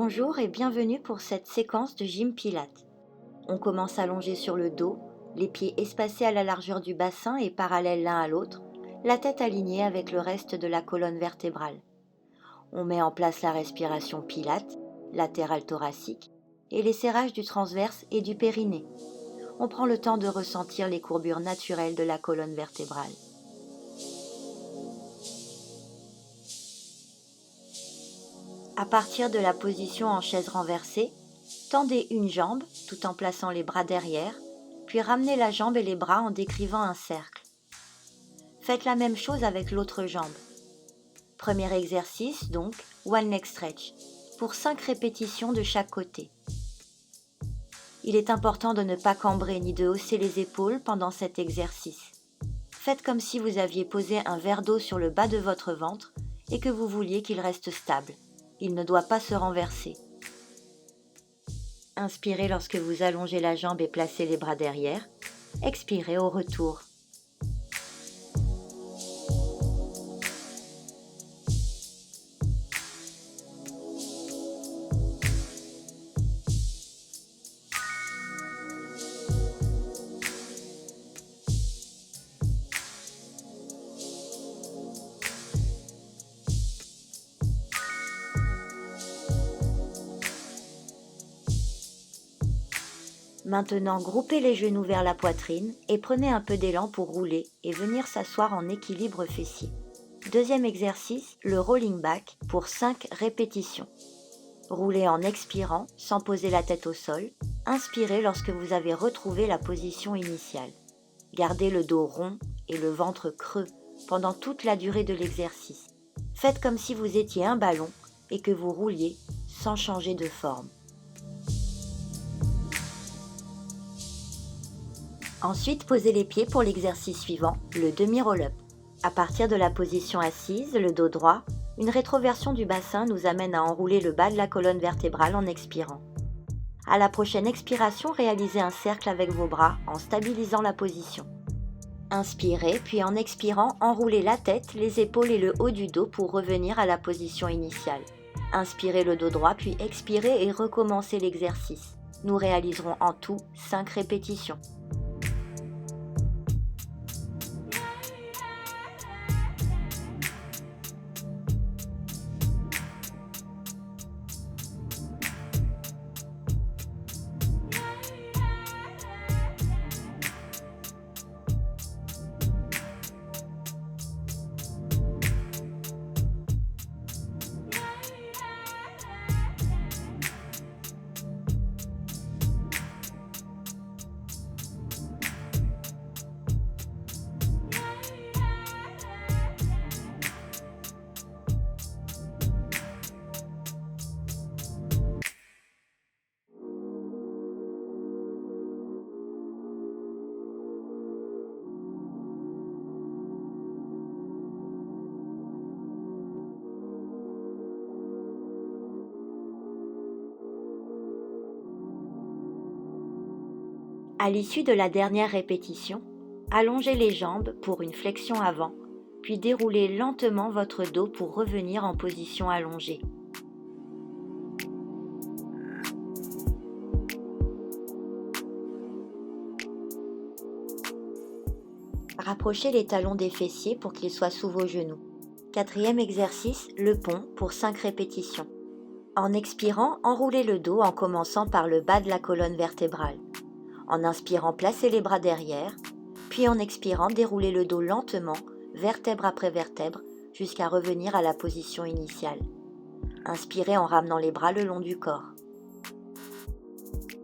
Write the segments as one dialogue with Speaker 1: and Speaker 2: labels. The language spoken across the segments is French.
Speaker 1: Bonjour et bienvenue pour cette séquence de gym pilates. On commence allongé sur le dos, les pieds espacés à la largeur du bassin et parallèles l'un à l'autre, la tête alignée avec le reste de la colonne vertébrale. On met en place la respiration pilates, latérale thoracique, et les serrages du transverse et du périnée. On prend le temps de ressentir les courbures naturelles de la colonne vertébrale. À partir de la position en chaise renversée, tendez une jambe tout en plaçant les bras derrière, puis ramenez la jambe et les bras en décrivant un cercle. Faites la même chose avec l'autre jambe. Premier exercice donc, One Leg Stretch, pour 5 répétitions de chaque côté. Il est important de ne pas cambrer ni de hausser les épaules pendant cet exercice. Faites comme si vous aviez posé un verre d'eau sur le bas de votre ventre et que vous vouliez qu'il reste stable. Il ne doit pas se renverser. Inspirez lorsque vous allongez la jambe et placez les bras derrière. Expirez au retour. Maintenant, groupez les genoux vers la poitrine et prenez un peu d'élan pour rouler et venir s'asseoir en équilibre fessier. Deuxième exercice, le rolling back pour 5 répétitions. Roulez en expirant sans poser la tête au sol. Inspirez lorsque vous avez retrouvé la position initiale. Gardez le dos rond et le ventre creux pendant toute la durée de l'exercice. Faites comme si vous étiez un ballon et que vous rouliez sans changer de forme. Ensuite, posez les pieds pour l'exercice suivant, le demi-roll-up. À partir de la position assise, le dos droit, une rétroversion du bassin nous amène à enrouler le bas de la colonne vertébrale en expirant. À la prochaine expiration, réalisez un cercle avec vos bras en stabilisant la position. Inspirez, puis en expirant, enroulez la tête, les épaules et le haut du dos pour revenir à la position initiale. Inspirez le dos droit, puis expirez et recommencez l'exercice. Nous réaliserons en tout 5 répétitions. À l'issue de la dernière répétition, allongez les jambes pour une flexion avant, puis déroulez lentement votre dos pour revenir en position allongée. Rapprochez les talons des fessiers pour qu'ils soient sous vos genoux. Quatrième exercice, le pont pour 5 répétitions. En expirant, enroulez le dos en commençant par le bas de la colonne vertébrale. En inspirant, placez les bras derrière, puis en expirant, déroulez le dos lentement, vertèbre après vertèbre, jusqu'à revenir à la position initiale. Inspirez en ramenant les bras le long du corps.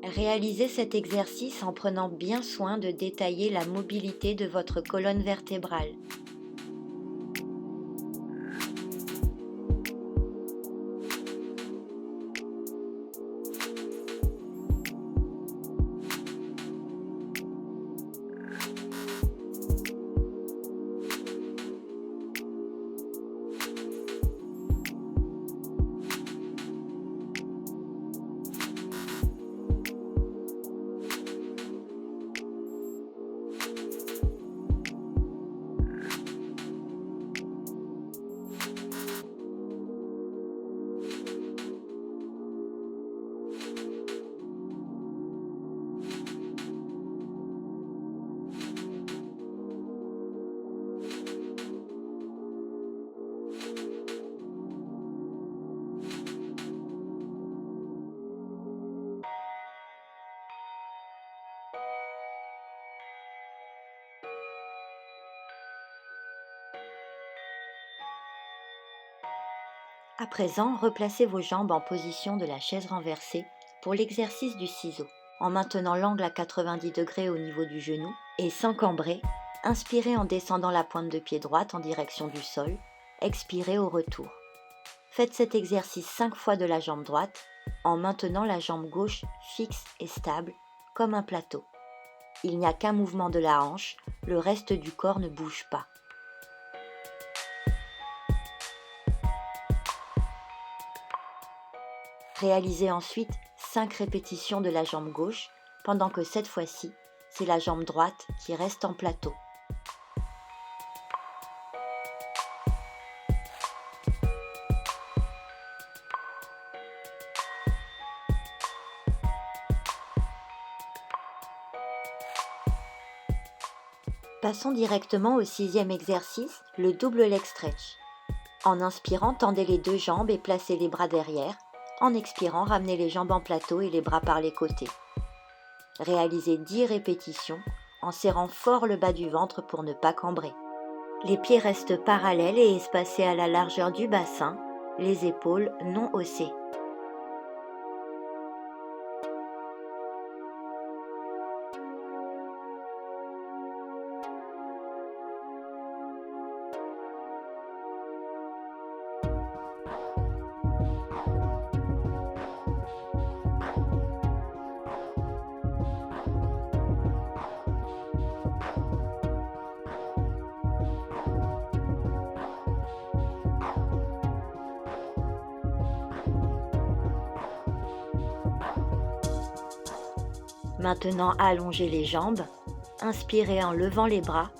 Speaker 1: Réalisez cet exercice en prenant bien soin de détailler la mobilité de votre colonne vertébrale. À présent, replacez vos jambes en position de la chaise renversée pour l'exercice du ciseau. En maintenant l'angle à 90 degrés au niveau du genou et sans cambrer, inspirez en descendant la pointe de pied droite en direction du sol, expirez au retour. Faites cet exercice 5 fois de la jambe droite en maintenant la jambe gauche fixe et stable comme un plateau. Il n'y a qu'un mouvement de la hanche, le reste du corps ne bouge pas. Réalisez ensuite 5 répétitions de la jambe gauche, pendant que cette fois-ci, c'est la jambe droite qui reste en plateau. Passons directement au 6e exercice, le double leg stretch. En inspirant, tendez les deux jambes et placez les bras derrière. En expirant, ramenez les jambes en plateau et les bras par les côtés. Réalisez 10 répétitions en serrant fort le bas du ventre pour ne pas cambrer. Les pieds restent parallèles et espacés à la largeur du bassin, les épaules non haussées. Maintenant, allongez les jambes, inspirez en levant les bras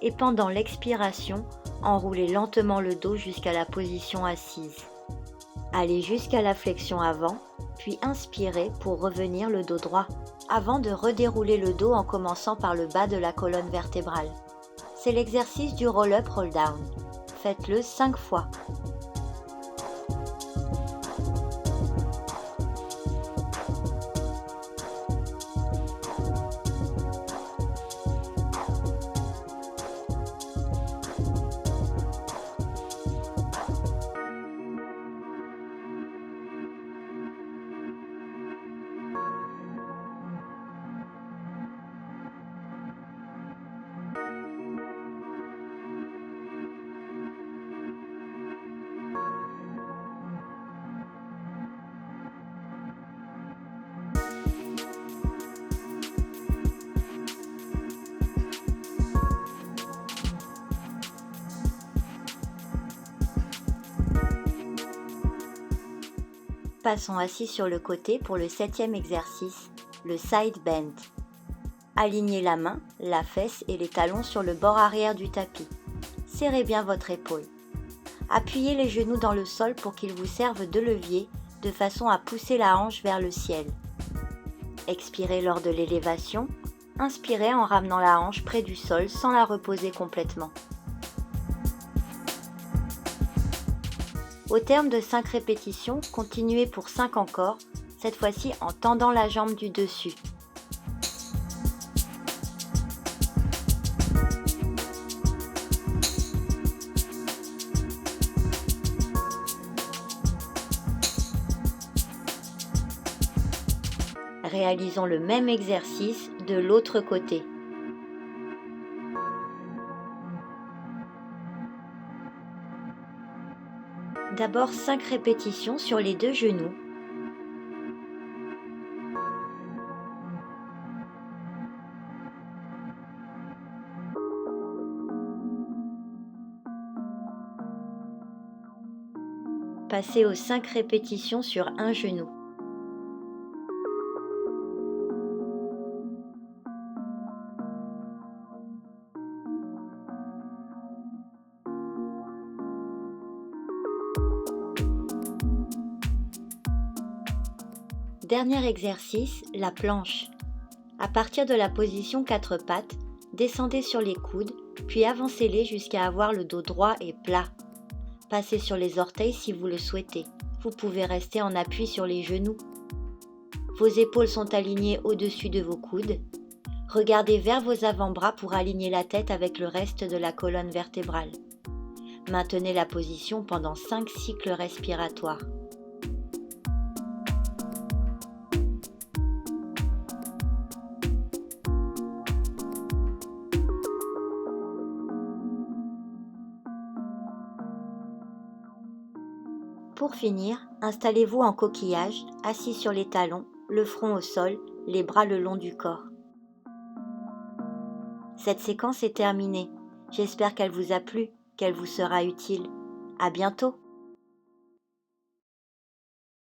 Speaker 1: et pendant l'expiration, enroulez lentement le dos jusqu'à la position assise. Allez jusqu'à la flexion avant, puis inspirez pour revenir le dos droit, avant de redérouler le dos en commençant par le bas de la colonne vertébrale. C'est l'exercice du roll-up, roll-down. Faites-le 5 fois. Passons assis sur le côté pour le 7e exercice, le side bend. Alignez la main, la fesse et les talons sur le bord arrière du tapis. Serrez bien votre épaule. Appuyez les genoux dans le sol pour qu'ils vous servent de levier, de façon à pousser la hanche vers le ciel. Expirez lors de l'élévation. Inspirez en ramenant la hanche près du sol sans la reposer complètement. Au terme de 5 répétitions, continuez pour 5 encore, cette fois-ci en tendant la jambe du dessus. Réalisons le même exercice de l'autre côté. D'abord 5 répétitions sur les deux genoux. Passez aux 5 répétitions sur un genou. Dernier exercice, la planche. À partir de la position 4 pattes, descendez sur les coudes, puis avancez-les jusqu'à avoir le dos droit et plat. Passez sur les orteils si vous le souhaitez. Vous pouvez rester en appui sur les genoux. Vos épaules sont alignées au-dessus de vos coudes. Regardez vers vos avant-bras pour aligner la tête avec le reste de la colonne vertébrale. Maintenez la position pendant 5 cycles respiratoires. Pour finir, installez-vous en coquillage, assis sur les talons, le front au sol, les bras le long du corps. Cette séquence est terminée. J'espère qu'elle vous a plu, qu'elle vous sera utile. À bientôt!